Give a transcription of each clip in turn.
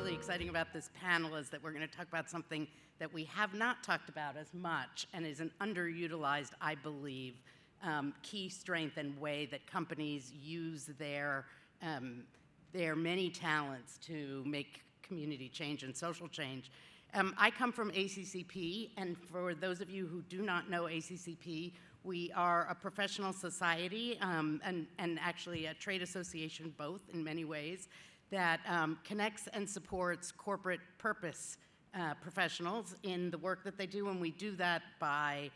really exciting about this panel is that we're going to talk about something that we have not talked about as much and is an underutilized, I believe, key strength and way that companies use their many talents to make community change and social change. I come from ACCP, and for those of you who do not know ACCP, we are a professional society and actually a trade association, both in many ways, that connects and supports corporate purpose professionals in the work that they do, and we do that by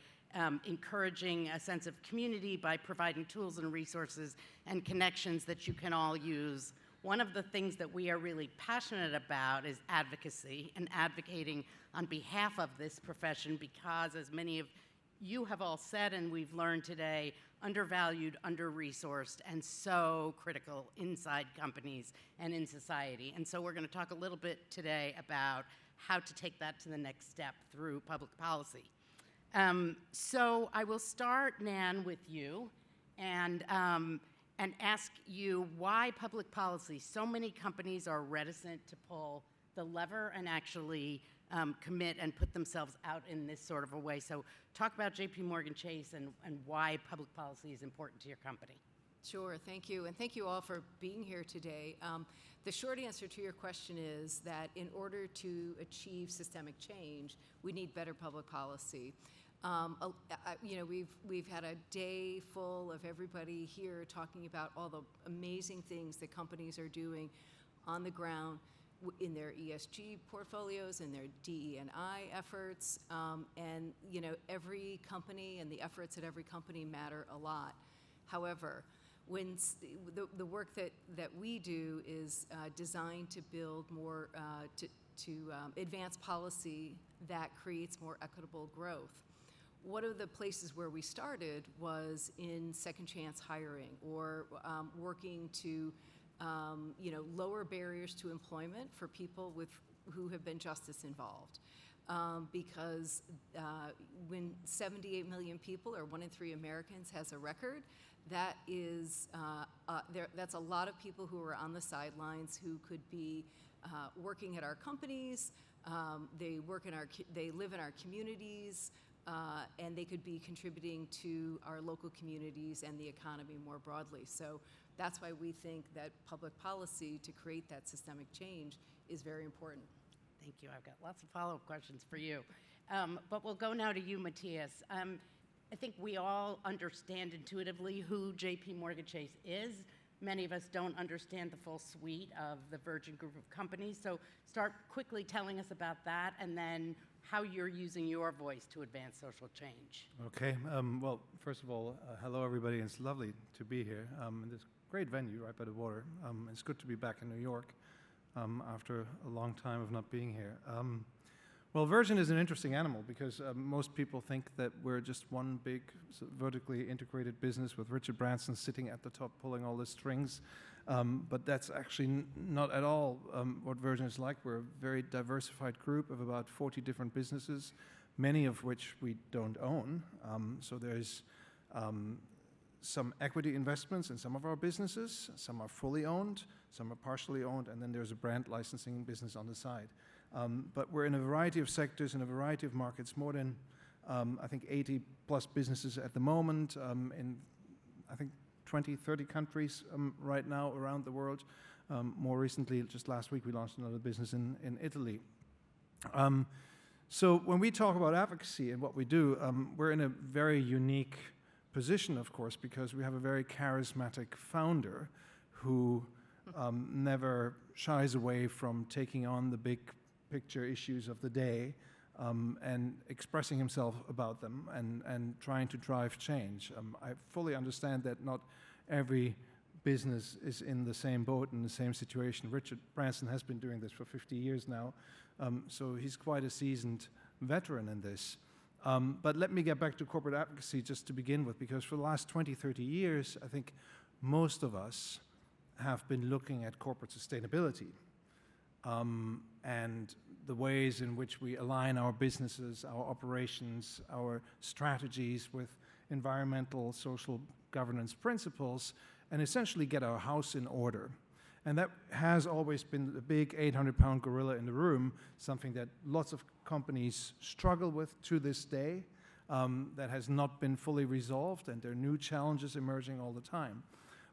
encouraging a sense of community, by providing tools and resources and connections that you can all use. One of the things that we are really passionate about is advocacy and advocating on behalf of this profession because, as many of you have all said and we've learned today, undervalued, under-resourced, and so critical inside companies and in society. And so we're going to talk a little bit today about how to take that to the next step through public policy. So I will start, Nan, with you and ask you why public policy. So many companies are reticent to pull the lever and actually commit and put themselves out in this sort of a way. So talk about JP Morgan Chase and why public policy is important to your company. Sure, thank you. And thank you all for being here today. The short answer to your question is that in order to achieve systemic change, we need better public policy. We've had a day full of everybody here talking about all the amazing things that companies are doing on the ground in their ESG portfolios, in their DE&I efforts, and every company and the efforts at every company matter a lot. However, when the work that we do is designed to build more, to advance policy that creates more equitable growth. One of the places where we started was in second chance hiring or working to lower barriers to employment for people who have been justice involved. Because when 78 million people, or 1 in 3 Americans, has a record, that is that's a lot of people who are on the sidelines who could be working at our companies. They live in our communities. And they could be contributing to our local communities and the economy more broadly. So that's why we think that public policy to create that systemic change is very important. Thank you. I've got lots of follow-up questions for you. But we'll go now to you, Matthias. I think we all understand intuitively who JP Morgan Chase is. Many of us don't understand the full suite of the Virgin Group of companies. So start quickly telling us about that and then how you're using your voice to advance social change. Okay. Well, first of all, hello, everybody. It's lovely to be here in this great venue right by the water. It's good to be back in New York after a long time of not being here. Well, Virgin is an interesting animal because most people think that we're just one big vertically integrated business with Richard Branson sitting at the top pulling all the strings. But that's actually not at all what Virgin is like. We're a very diversified group of about 40 different businesses, many of which we don't own. So there's some equity investments in some of our businesses. Some are fully owned, some are partially owned, and then there's a brand licensing business on the side. But we're in a variety of sectors, in a variety of markets, more than, I think, 80 plus businesses at the moment, in, I think, 20, 30 countries right now around the world. More recently, just last week, we launched another business in Italy. So when we talk about advocacy and what we do, we're in a very unique position, of course, because we have a very charismatic founder who never shies away from taking on the big picture issues of the day and expressing himself about them and trying to drive change. I fully understand that not every business is in the same boat, in the same situation. Richard Branson has been doing this for 50 years now, so he's quite a seasoned veteran in this. But let me get back to corporate advocacy just to begin with, because for the last 20, 30 years, I think most of us have been looking at corporate sustainability and the ways in which we align our businesses, our operations, our strategies with environmental, social governance principles, and essentially get our house in order. And that has always been the big 800-pound gorilla in the room, something that lots of companies struggle with to this day, that has not been fully resolved, and there are new challenges emerging all the time.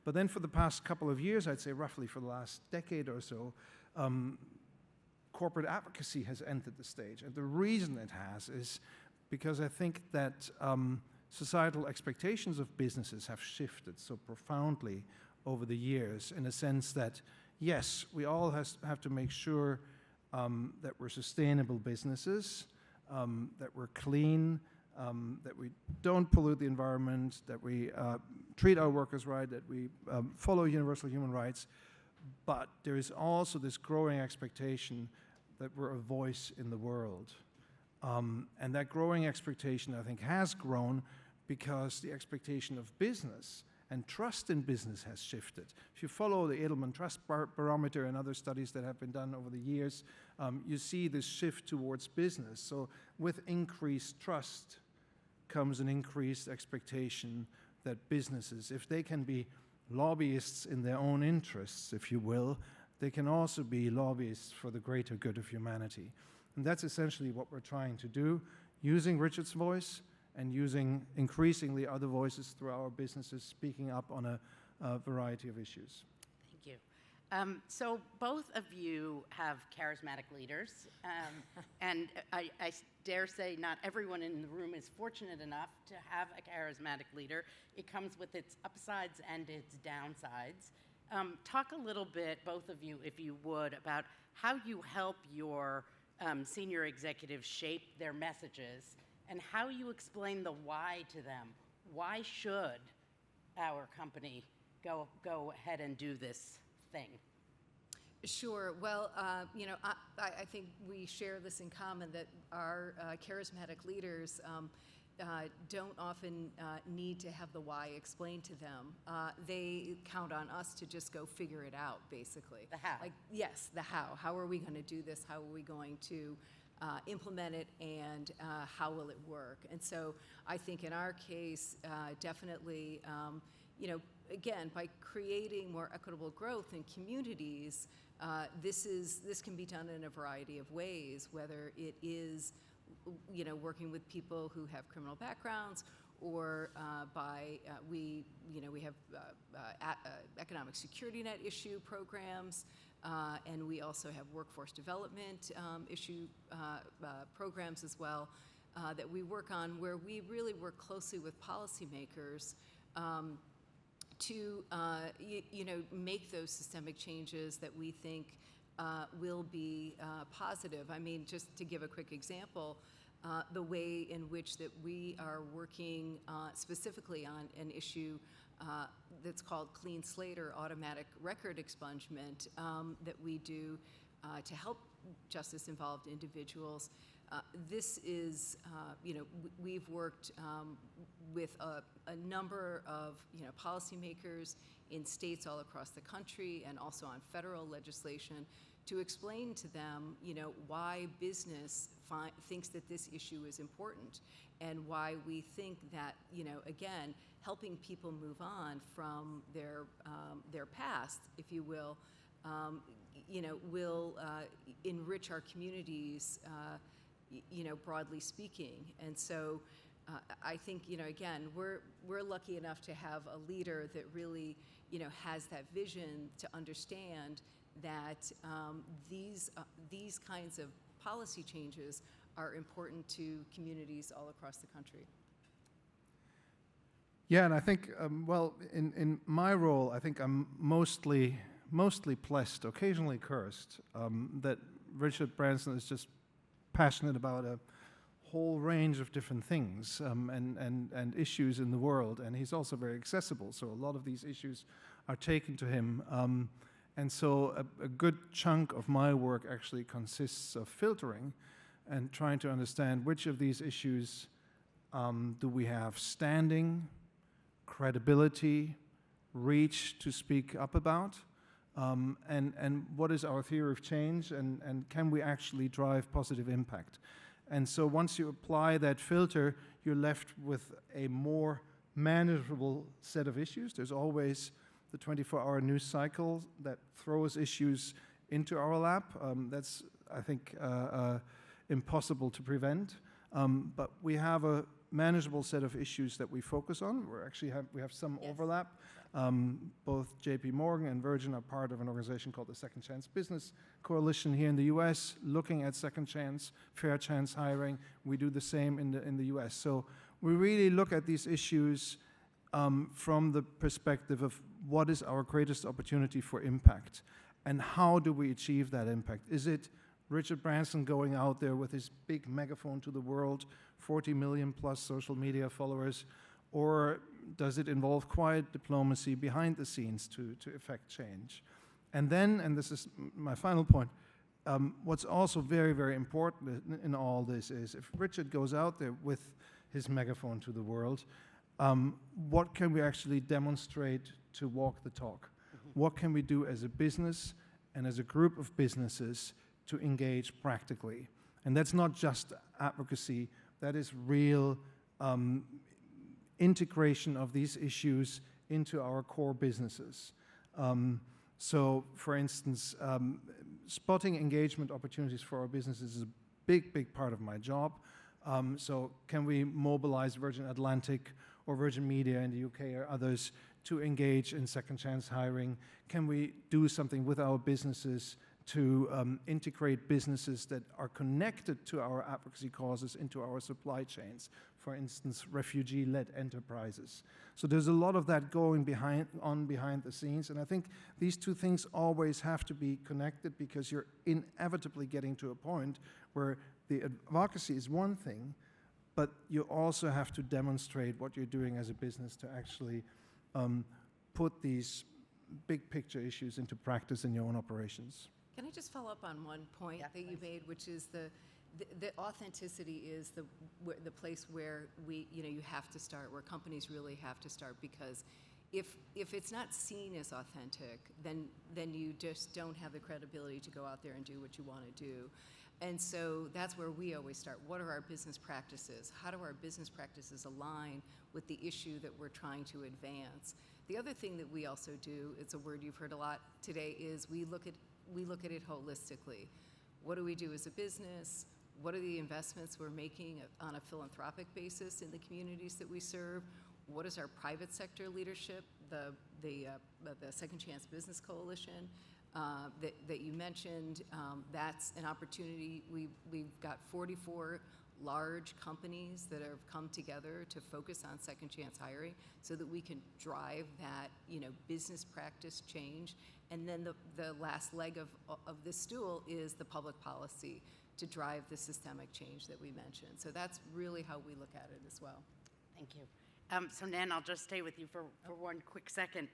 But then for the past couple of years, I'd say roughly for the last decade or so, corporate advocacy has entered the stage. And the reason it has is because I think that societal expectations of businesses have shifted so profoundly over the years, in a sense that, yes, we all have to make sure that we're sustainable businesses, that we're clean, that we don't pollute the environment, that we treat our workers right, that we follow universal human rights. But there is also this growing expectation that we're a voice in the world. And that growing expectation, I think, has grown because the expectation of business and trust in business has shifted. If you follow the Edelman Trust Barometer and other studies that have been done over the years, you see this shift towards business. So with increased trust comes an increased expectation that businesses, if they can be lobbyists in their own interests, if you will, they can also be lobbyists for the greater good of humanity. And that's essentially what we're trying to do, using Richard's voice and using increasingly other voices through our businesses, speaking up on a variety of issues. Thank you. So both of you have charismatic leaders, and I dare say not everyone in the room is fortunate enough to have a charismatic leader. It comes with its upsides and its downsides. Talk a little bit, both of you, if you would, about how you help your senior executives shape their messages and how you explain the why to them. Why should our company go ahead and do this thing? Sure. Well, I think we share this in common, that our charismatic leaders don't often need to have the why explained to them. They count on us to just go figure it out, basically. The how. Yes, the how. How are we going to do this? How are we going to implement it, and how will it work? And so I think in our case, definitely, again, by creating more equitable growth in communities, this can be done in a variety of ways, whether it is working with people who have criminal backgrounds, or we have economic security net issue programs, and we also have workforce development issue programs as well that we work on, where we really work closely with policymakers to make those systemic changes that we think will be positive. I mean, just to give a quick example, the way in which that we are working specifically on an issue that's called clean slate or automatic record expungement that we do to help justice-involved individuals. This is, we've worked with a number of policymakers in states all across the country, and also on federal legislation, to explain to them, why business thinks that this issue is important, and why we think that, again, helping people move on from their past, if you will enrich our communities, broadly speaking. And so I think, again, we're lucky enough to have a leader that really, has that vision to understand that these kinds of policy changes are important to communities all across the country. Yeah, and I think, in my role, I think I'm mostly blessed, occasionally cursed, that Richard Branson is just passionate about a whole range of different things and issues in the world, and he's also very accessible, so a lot of these issues are taken to him. And so a good chunk of my work actually consists of filtering and trying to understand which of these issues do we have standing, credibility, reach to speak up about, and what is our theory of change, and can we actually drive positive impact. And so once you apply that filter, you're left with a more manageable set of issues. There's always the 24-hour news cycle that throws issues into our lap. That's, I think, impossible to prevent. But we have a manageable set of issues that we focus on. We have some overlap. Both JP Morgan and Virgin are part of an organization called the Second Chance Business Coalition here in the US, looking at second chance, fair chance hiring. We do the same in the US. So we really look at these issues from the perspective of what is our greatest opportunity for impact and how do we achieve that impact. Is it Richard Branson going out there with his big megaphone to the world, 40 million plus social media followers, or does it involve quiet diplomacy behind the scenes to effect change? And then, and this is my final point, what's also very, very important in all this is if Richard goes out there with his megaphone to the world, what can we actually demonstrate to walk the talk? What can we do as a business and as a group of businesses to engage practically? And that's not just advocacy, that is real integration of these issues into our core businesses. So, for instance, spotting engagement opportunities for our businesses is a big, big part of my job. So can we mobilize Virgin Atlantic or Virgin Media in the UK or others to engage in second chance hiring? Can we do something with our businesses to integrate businesses that are connected to our advocacy causes into our supply chains? For instance, refugee-led enterprises. So there's a lot of that going behind the scenes, and I think these two things always have to be connected because you're inevitably getting to a point where the advocacy is one thing, but you also have to demonstrate what you're doing as a business to actually put these big picture issues into practice in your own operations. Can I just follow up on one point that you made, which is the authenticity is the place where you have to start, where companies really have to start, because if it's not seen as authentic, then you just don't have the credibility to go out there and do what you want to do. And so that's where we always start. What are our business practices? How do our business practices align with the issue that we're trying to advance? The other thing that we also do, it's a word you've heard a lot today, is we look at it holistically. What do we do as a business? What are the investments we're making on a philanthropic basis in the communities that we serve? What is our private sector leadership? The Second Chance Business Coalition that you mentioned, that's an opportunity. We've got 44 large companies that have come together to focus on second chance hiring so that we can drive that business practice change. And then the last leg of this stool is the public policy to drive the systemic change that we mentioned. So that's really how we look at it as well. Thank you. So Nan, I'll just stay with you for one quick second.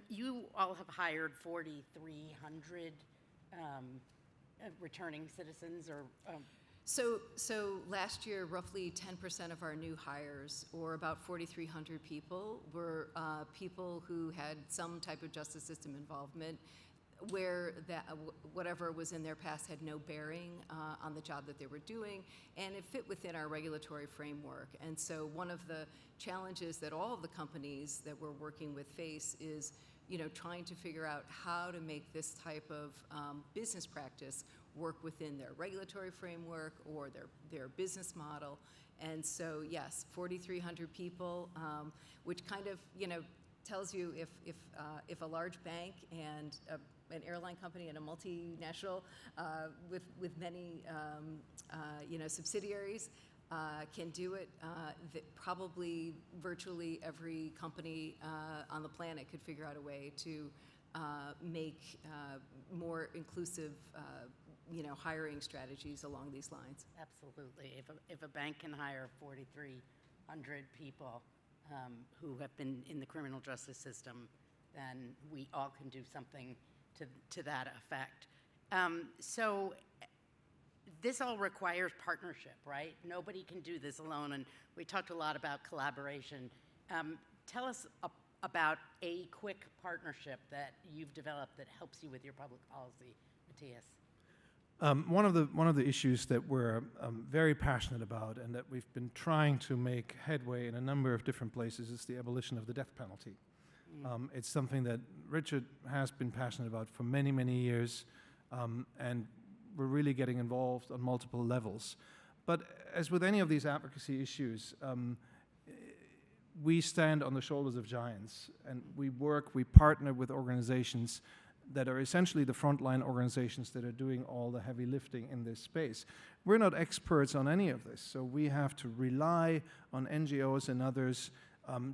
You all have hired 4,300 returning citizens, or So last year, roughly 10% of our new hires, or about 4,300 people, were people who had some type of justice system involvement, where whatever was in their past had no bearing on the job that they were doing, and it fit within our regulatory framework. And so one of the challenges that all of the companies that we're working with face is trying to figure out how to make this type of business practice work within their regulatory framework or their business model. And so yes, 4,300 people, which kind of tells you if a large bank and an airline company and a multinational with many subsidiaries can do it, that probably virtually every company on the planet could figure out a way to make more inclusive hiring strategies along these lines. Absolutely. If a bank can hire 4,300 people who have been in the criminal justice system, then we all can do something to that effect. So this all requires partnership, right? Nobody can do this alone, and we talked a lot about collaboration. Tell us about a quick partnership that you've developed that helps you with your public policy, Matthias. One of the issues that we're very passionate about and that we've been trying to make headway in a number of different places is the abolition of the death penalty. It's something that Richard has been passionate about for many, many years, and we're really getting involved on multiple levels. But as with any of these advocacy issues, we stand on the shoulders of giants, and we partner with organizations that are essentially the frontline organizations that are doing all the heavy lifting in this space. We're not experts on any of this, so we have to rely on NGOs and others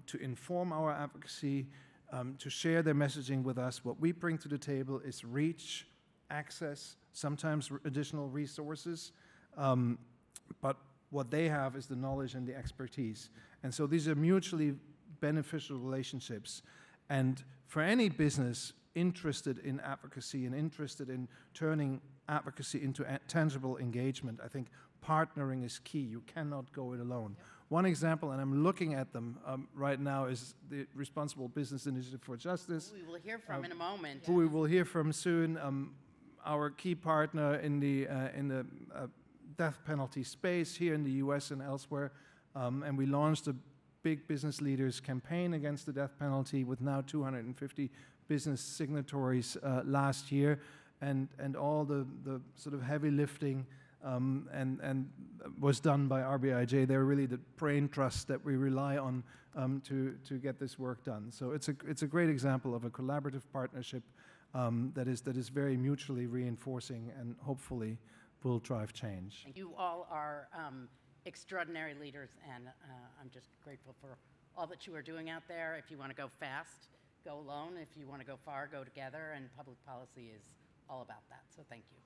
to inform our advocacy, to share their messaging with us. What we bring to the table is reach, access, sometimes additional resources, but what they have is the knowledge and the expertise. And so these are mutually beneficial relationships. And for any business interested in advocacy and interested in turning advocacy into tangible engagement, I think partnering is key. You cannot go it alone. Yep. One example, and I'm looking at them right now, is the Responsible Business Initiative for Justice. Who we will hear from in a moment. Who we will hear from soon. Our key partner in the death penalty space here in the US and elsewhere. And we launched a big business leaders campaign against the death penalty with now 250 business signatories last year, and all the sort of heavy lifting and was done by RBIJ. They're really the brain trust that we rely on to get this work done. So it's a great example of a collaborative partnership that is very mutually reinforcing and hopefully will drive change. You all are extraordinary leaders, and I'm just grateful for all that you are doing out there. If you want to go fast, go alone. If you want to go far, go together, and public policy is all about that. So thank you.